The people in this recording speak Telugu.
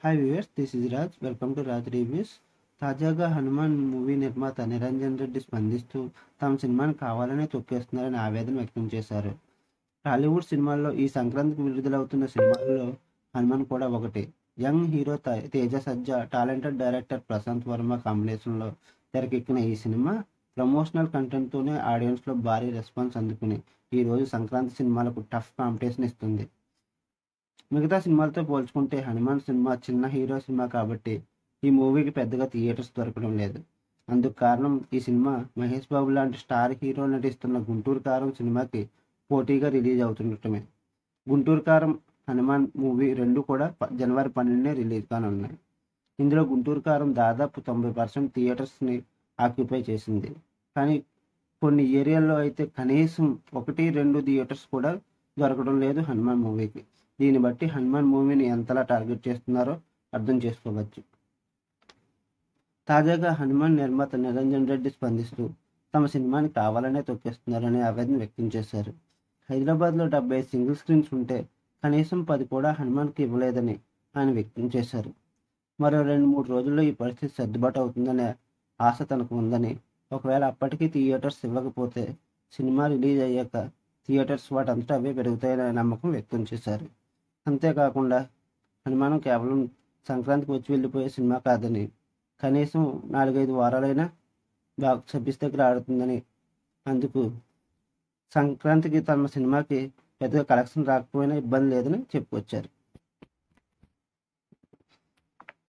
Hi viewers, this is Raj. Welcome to Raj reviews. తాజాగా హనుమాన్ మూవీ నిర్మాత నిరంజన్ రెడ్డి స్పందిస్తూ తమ సినిమాని కావాలనే తొక్కేస్తున్నారని ఆవేదన వ్యక్తం చేశారు. టాలీవుడ్ సినిమాల్లో ఈ సంక్రాంతికి విడుదలవుతున్న సినిమాల్లో హనుమాన్ కూడా ఒకటి. యంగ్ హీరో తేజ సజ్జా, టాలెంటెడ్ డైరెక్టర్ ప్రశాంత్ వర్మ కాంబినేషన్లో తెరకెక్కిన ఈ సినిమా ప్రమోషనల్ కంటెంట్తోనే ఆడియన్స్లో భారీ రెస్పాన్స్ అందుకుని ఈరోజు సంక్రాంతి సినిమాలకు టఫ్ కాంపిటీషన్ ఇస్తుంది. మిగతా సినిమాలతో పోల్చుకుంటే హనుమాన్ సినిమా చిన్న హీరో సినిమా కాబట్టి ఈ మూవీకి పెద్దగా థియేటర్స్ దొరకడం లేదు. అందుకు కారణం ఈ సినిమా మహేష్ బాబు లాంటి స్టార్ హీరో నటిస్తున్న గుంటూరు కారం సినిమాకి పోటీగా రిలీజ్ అవుతుండటమే. గుంటూరు కారం, హనుమాన్ మూవీ రెండు కూడా జనవరి 12నే రిలీజ్ కానున్నాయి. ఇందులో గుంటూరు కారం దాదాపు 90% థియేటర్స్ని ఆక్యుపై చేసింది. కానీ కొన్ని ఏరియాల్లో అయితే కనీసం 1-2 థియేటర్స్ కూడా దొరకడం లేదు హనుమాన్ మూవీకి. దీన్ని బట్టి హనుమాన్ మూవీని ఎంతలా టార్గెట్ చేస్తున్నారో అర్థం చేసుకోవచ్చు. తాజాగా హనుమాన్ నిర్మాత నిరంజన్ రెడ్డి స్పందిస్తూ తమ సినిమాని కావాలనే తొక్కేస్తున్నారనే ఆవేదన వ్యక్తం చేశారు. హైదరాబాద్లో 70 సింగిల్ స్క్రీన్స్ ఉంటే కనీసం 10 కూడా హనుమాన్కి ఇవ్వలేదని ఆయన వ్యక్తం చేశారు. మరో 2-3 రోజుల్లో ఈ పరిస్థితి సర్దుబాటు అవుతుందనే ఆశ తనకు ఉందని, ఒకవేళ అప్పటికీ థియేటర్స్ ఇవ్వకపోతే సినిమా రిలీజ్ అయ్యాక థియేటర్స్ వాటంతటా అవే పెరుగుతాయనే నమ్మకం వ్యక్తం చేశారు. అంతేకాకుండా హనుమానం కేవలం సంక్రాంతికి వచ్చి వెళ్ళిపోయే సినిమా కాదని, కనీసం 4-5 వారాలైనా బాక్స్ ఆఫీస్ దగ్గర ఆడుతుందని, అందుకు సంక్రాంతికి తమ సినిమాకి పెద్దగా కలెక్షన్ రాకపోయినా ఇబ్బంది లేదని చెప్పుకొచ్చారు.